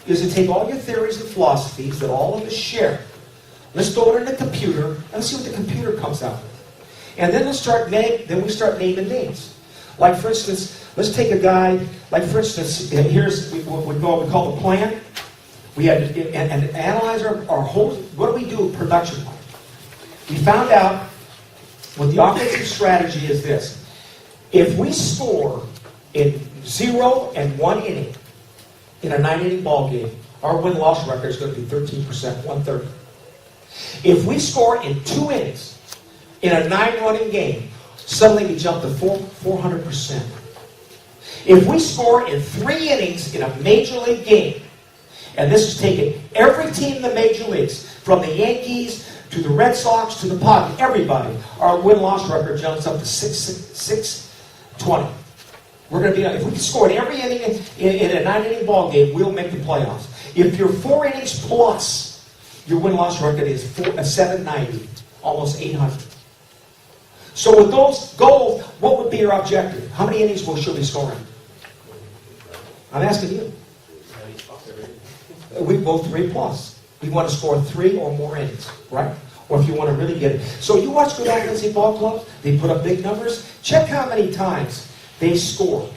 S1: is to take all your theories and philosophies that all of us share. Let's throw it in the computer, and let's see what the computer comes out with. And then we start naming names. Like, for instance, let's take a guy, like, for instance, here's what we call the plan. We had to analyze our whole, what do we do production-wise? We found out what the offensive strategy is this. If we score in 0 and 1 inning in a 9-inning ball game, our win-loss record is going to be 13%, 130. If we score in 2 innings in a 9-running game, suddenly we jump to 400%. If we score in 3 innings in a major league game, and this is taking every team in the major leagues, from the Yankees to the Red Sox to the Padres, everybody, our win-loss record jumps up to 620. We're going to be, if we can score in every inning in a 9-inning ball game, we'll make the playoffs. If you're 4 innings plus, your win-loss record is 790, almost 800. So with those goals, what would be your objective? How many innings should we score in? I'm asking you. We go 3 plus. We want to score 3 or more innings, right? Or if you want to really get it. So you watch good offensive ball clubs, they put up big numbers. Check how many times they score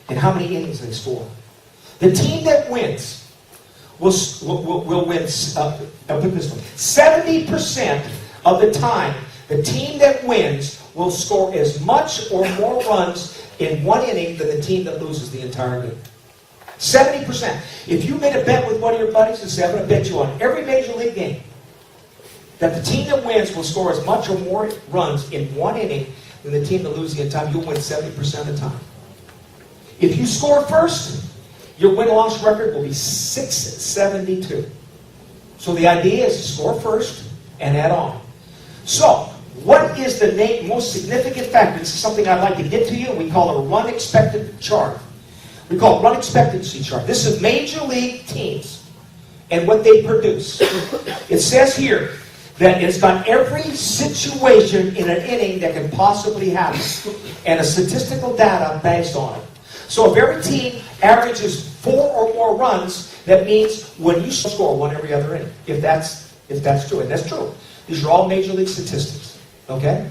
S1: and how many innings they score. The team that wins will win, I'll put this one, 70% of the time, the team that wins will score as much or more runs in 1 inning than the team that loses the entire game. 70%. If you made a bet with one of your buddies and said, I'm going to bet you on every major league game that the team that wins will score as much or more runs in 1 inning than the team that loses the entire time, you'll win 70% of the time. If you score first, your win-loss record will be 672. So the idea is to score first and add on. So, what is the most significant factor? This is something I'd like to get to you. We call it a run expected chart. We call it run expectancy chart. This is major league teams and what they produce. It says here that it's got every situation in an inning that can possibly happen and a statistical data based on it. So if every team averages 4 or more runs, that means when you score 1 every other inning. If that's true, and that's true. These are all major league statistics. Okay?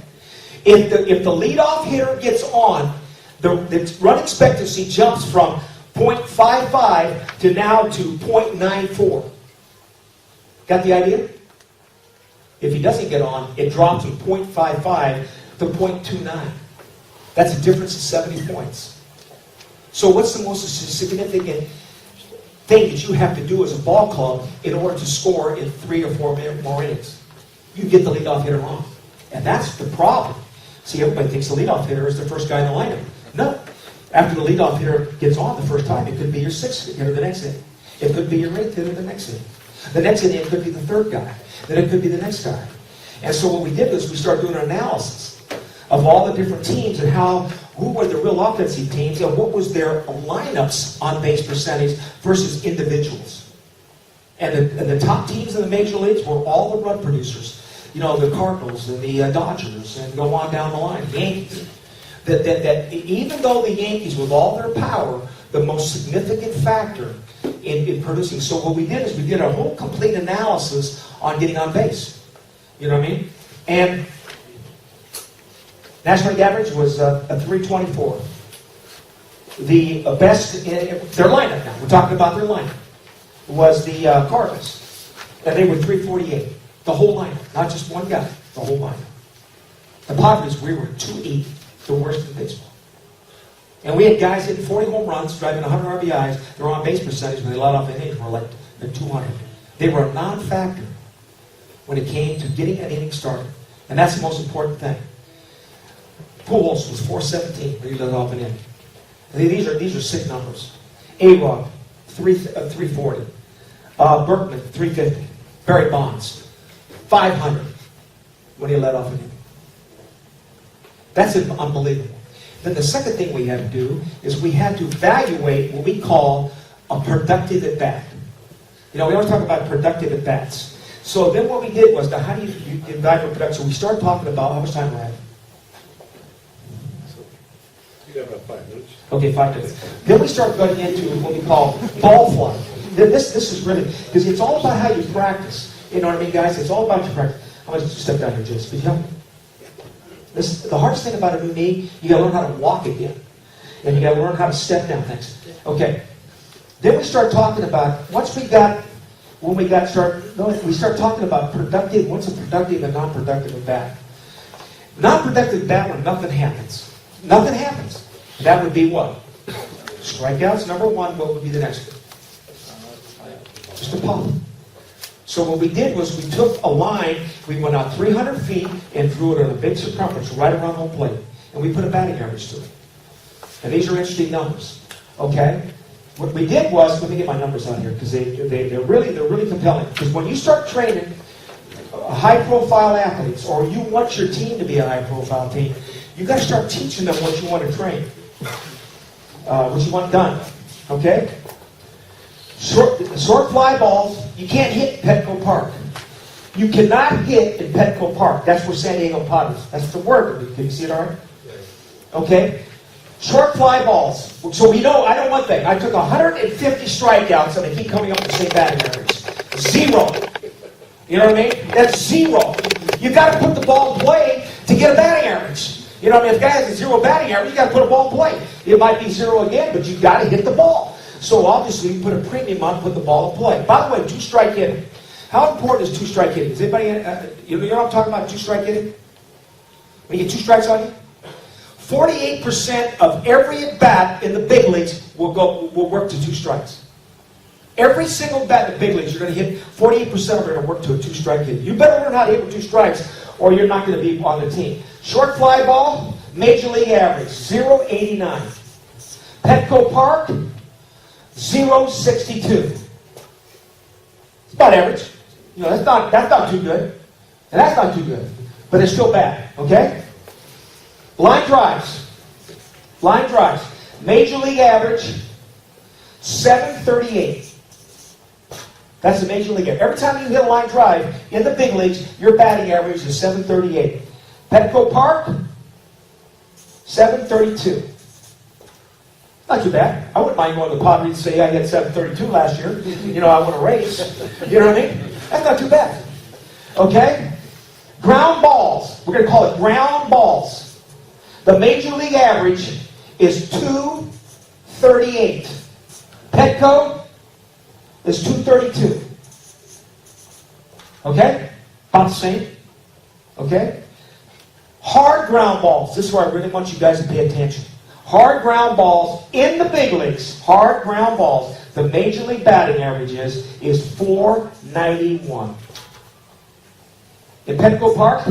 S1: If the leadoff hitter gets on, the run expectancy jumps from 0.55 to now to 0.94. Got the idea? If he doesn't get on, it drops from 0.55 to 0.29. That's a difference of 70 points. So what's the most significant thing that you have to do as a ball club in order to score in 3 or 4 more innings? You get the leadoff hitter on. And that's the problem. See, everybody thinks the leadoff hitter is the first guy in the lineup. No. After the leadoff hitter gets on the first time, it could be your 6th hitter the next inning. It could be your 8th hitter the next inning. The next inning, it could be the 3rd guy. Then it could be the next guy. And so what we did was we started doing an analysis of all the different teams and who were the real offensive teams and what was their lineups on base percentage versus individuals. And the top teams in the major leagues were all the run producers. You know, the Cardinals and the Dodgers and go on down the line, Yankees. That even though the Yankees, with all their power, the most significant factor in producing. So what we did is we did a whole complete analysis on getting on base. You know what I mean? And National League average was a 324. The best, their lineup now, we're talking about their lineup, was the Cardinals. And they were 348. The whole lineup, not just one guy, the whole lineup. The Padres, we were 280, the worst in baseball. And we had guys hitting 40 home runs, driving 100 RBIs. Their on-base percentage when they let off innings were like 200. They were a non-factor when it came to getting an inning started. And that's the most important thing. Pujols was 417 when he let off an inning. These are sick numbers. A-Rod, 340. Berkman, 350. Barry Bonds, 500 when he let off an inning. That's unbelievable. Then the second thing we had to do is we had to evaluate what we call a productive at-bat. You know, we always talk about productive at-bats. So then what we did was, now how do you divide for production? So we started talking about, how much time do I have?
S2: You got about 5 minutes.
S1: Okay, 5 minutes. Then we start going into what we call ball flight. This is really, because it's all about how you practice. You know what I mean, guys? It's all about your practice. I'm going to step down here, Jason. Could you help me? The hardest thing about a new knee, you got to learn how to walk again. And you got to learn how to step down. Thanks. Okay. Then we start talking about, we start talking about productive, what's a productive and non-productive at bat. Non-productive at bat when nothing happens. Nothing happens. That would be what? Strikeouts, number one. What would be the next one? Just a pop. So what we did was we took a line, we went out 300 feet and threw it on a big circumference right around home plate. And we put a batting average to it. And these are interesting numbers. Okay? What we did was, let me get my numbers out here, because they're really compelling. Because when you start training high-profile athletes, or you want your team to be a high-profile team, you got to start teaching them what you want to train, what you want done. Okay? Short fly balls, you can't hit in Petco Park. You cannot hit in Petco Park. That's where San Diego Padres. That's the word. Can you see it all right? Okay? Short fly balls. So we know, I know one thing. I took 150 strikeouts and they keep coming up with the same batting average. 0. You know what I mean? That's 0. You got to put the ball in play to get a batting average. You know what I mean? If a guy has a 0 batting average, you got to put a ball in play. It might be 0 again, but you got to hit the ball. So obviously, you put a premium on, put the ball in play. By the way, 2-strike hitting. How important is 2-strike hitting? Is anybody, you know what I'm talking about, 2-strike hitting? When you get 2 strikes on you? 48% of every at-bat in the big leagues will work to 2 strikes. Every single bat in the big leagues, you're going to hit, 48% of them are going to work to a 2-strike hit. You better learn how to hit with 2 strikes, or you're not going to be on the team. Short fly ball, major league average, 0.89. Petco Park, 0.62. It's about average. You know, that's not too good. And that's not too good. But it's still bad. Okay? Line drives. Line drives. Major league average, 738. That's the major league average. Every time you hit a line drive in the big leagues, your batting average is 738. Petco Park, 732. Not too bad. I wouldn't mind going to the Padres and say I had 732 last year. You know, I won a race. You know what I mean? That's not too bad. Okay? Ground balls. We're going to call it ground balls. The major league average is 238. Petco is 232. Okay? About the same. Okay? Hard ground balls. This is where I really want you guys to pay attention. Hard ground balls in the big leagues, hard ground balls, the major league batting average is 491. In Petco Park,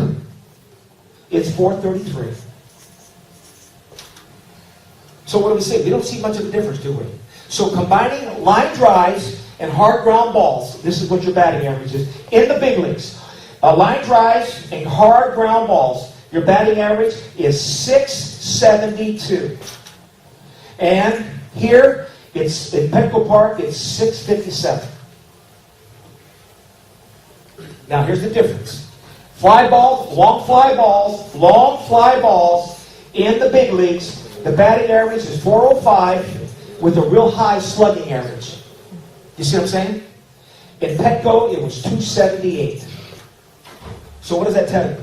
S1: it's 433. So what do we see? We don't see much of a difference, do we? So combining line drives and hard ground balls, this is what your batting average is. In the big leagues, line drives and hard ground balls, your batting average is 672. And here, it's in Petco Park, it's 657. Now, here's the difference. Fly balls, long fly balls in the big leagues, the batting average is 405 with a real high slugging average. You see what I'm saying? In Petco, it was 278. So what does that tell you?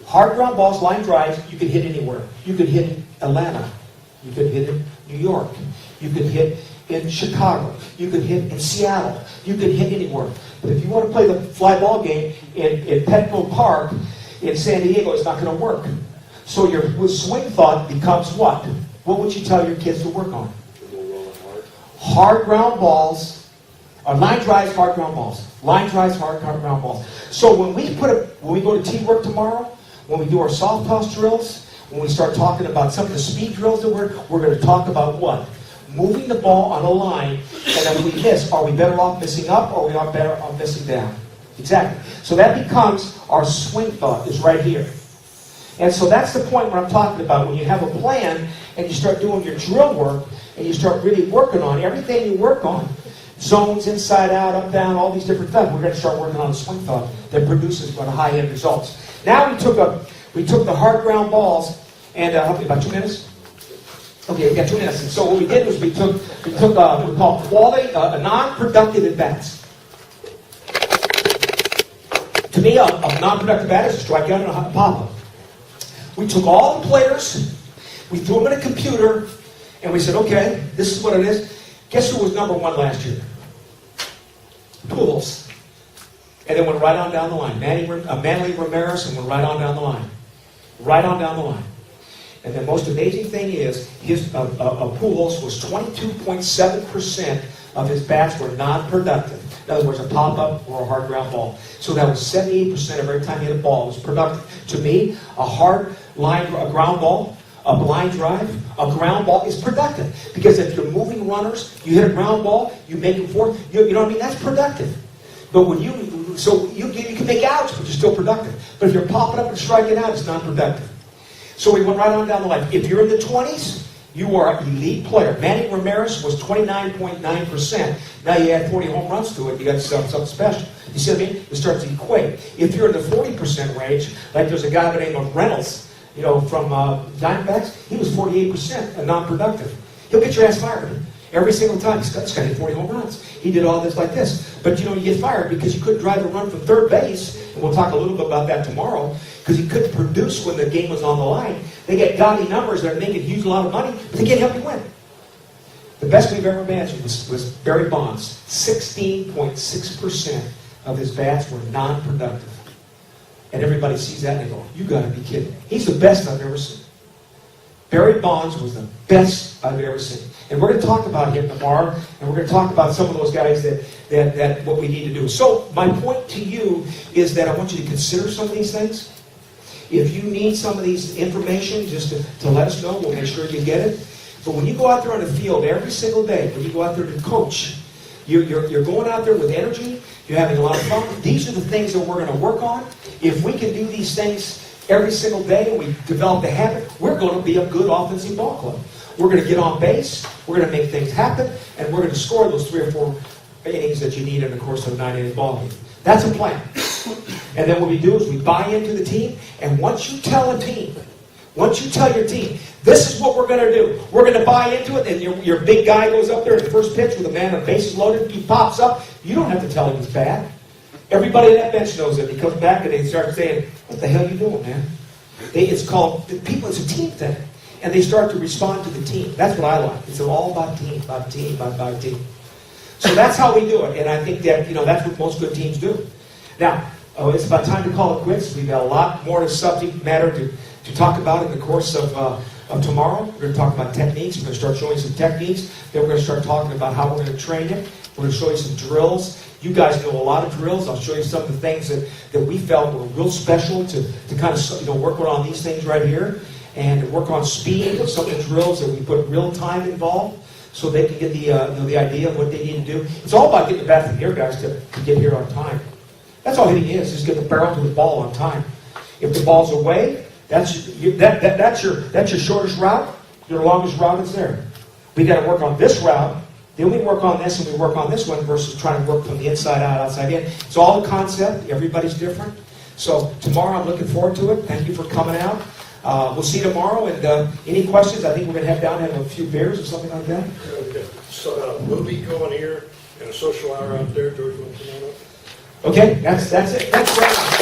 S1: Hard ground balls, line drives, you could hit anywhere. You could hit in Atlanta. You could hit in New York. You could hit in Chicago. You could hit in Seattle. You could hit anywhere. But if you want to play the fly ball game in Petco Park in San Diego, it's not going to work. So your swing thought becomes what? What would you tell your kids to work on? Hard ground balls, line drives, hard ground balls. Line drives, hard ground balls. So when we go to teamwork tomorrow, when we do our soft toss drills, when we start talking about some of the speed drills that we're going to talk about what? Moving the ball on a line, and if we miss, are we better off missing up or are we not better off missing down? Exactly. So that becomes our swing thought is right here. And so that's the point where I'm talking about when you have a plan and you start doing your drill work and you start really working on everything you work on. zones, inside out, up, down, all these different things. We're going to start working on a swing thought that produces high-end results. Now we took the hard ground balls and about 2 minutes. Okay, we got 2 minutes. And so what we did was we took what we call quality, non-productive at-bats. To me, a non-productive bat is a strikeout and a pop-up. We took all the players, we threw them in a computer, and we said, okay, this is what it is. Guess who was number 1 last year? Pujols. And then went right on down the line. Manly Ramirez, and went right on down the line. Right on down the line. And the most amazing thing is, Pujols was 22.7% of his bats were non-productive. In other words, a pop-up or a hard ground ball. So that was 78% of every time he hit a ball was productive. To me, a hard line, a ground ball, a blind drive, a ground ball is productive. Because if you're moving runners, you hit a ground ball, you make them forth, you know what I mean? That's productive. But when you can make outs, but you're still productive. But if you're popping up and striking out, it's non-productive. So we went right on down the line. If you're in the 20s, you are an elite player. Manny Ramirez was 29.9%. Now you add 40 home runs to it, you got something special. You see what I mean? It starts to equate. If you're in the 40% range, like there's a guy by the name of Reynolds, from Diamondbacks, he was 48% and non-productive. He'll get your ass fired every single time. He's got to hit 40 home runs. He did all this like this. But you get fired because you couldn't drive a run from third base, and we'll talk a little bit about that tomorrow, because he couldn't produce when the game was on the line. They get gaudy numbers, they're making a huge lot of money, but they can't help you win. The best we've ever managed was Barry Bonds. 16.6% of his bats were non-productive. And everybody sees that and they go, you got to be kidding. He's the best I've ever seen. Barry Bonds was the best I've ever seen. And we're going to talk about him tomorrow, and we're going to talk about some of those guys that what we need to do. So my point to you is that I want you to consider some of these things. If you need some of these information, just to let us know, we'll make sure you get it. But when you go out there on the field every single day, when you go out there to coach, you're going out there with energy, you're having a lot of fun. These are the things that we're going to work on. If we can do these things every single day and we develop the habit, we're going to be a good offensive ball club. We're going to get on base, we're going to make things happen, and we're going to score those 3 or 4 innings that you need in the course of a 9-inning ball game. That's a plan. And then what we do is we buy into the team, and once you tell your team, this is what we're going to do, we're going to buy into it, and your big guy goes up there at the first pitch with a man on bases loaded, he pops up, you don't have to tell him he's bad. Everybody in that bench knows it. He comes back and they start saying, what the hell are you doing, man? It's a team thing. And they start to respond to the team. That's what I like. It's all about team. So that's how we do it. And I think that, that's what most good teams do. Now, it's about time to call it quits. We've got a lot more subject matter to talk about in the course of tomorrow. We're going to talk about techniques. We're going to start showing some techniques. Then we're going to start talking about how we're going to train it. We're going to show you some drills. You guys know a lot of drills. I'll show you some of the things that we felt were real special to kind of work on these things right here, and work on speed of some of the drills that we put real time involved, so they can get the idea of what they need to do. It's all about getting the bat from here, guys, to get here on time. That's all hitting is get the barrel to the ball on time. If the ball's away, that's your shortest route. Your longest route is there. We got to work on this route. Then we work on this and we work on this one versus trying to work from the inside out, outside in. It's all a concept. Everybody's different. So tomorrow I'm looking forward to it. Thank you for coming out. We'll see you tomorrow. And any questions? I think we're going to head down and have a few beers or something like that.
S2: Okay. So we'll be going here and a social hour out there. George, want to come on up?
S1: Okay, that's it. Thanks very much.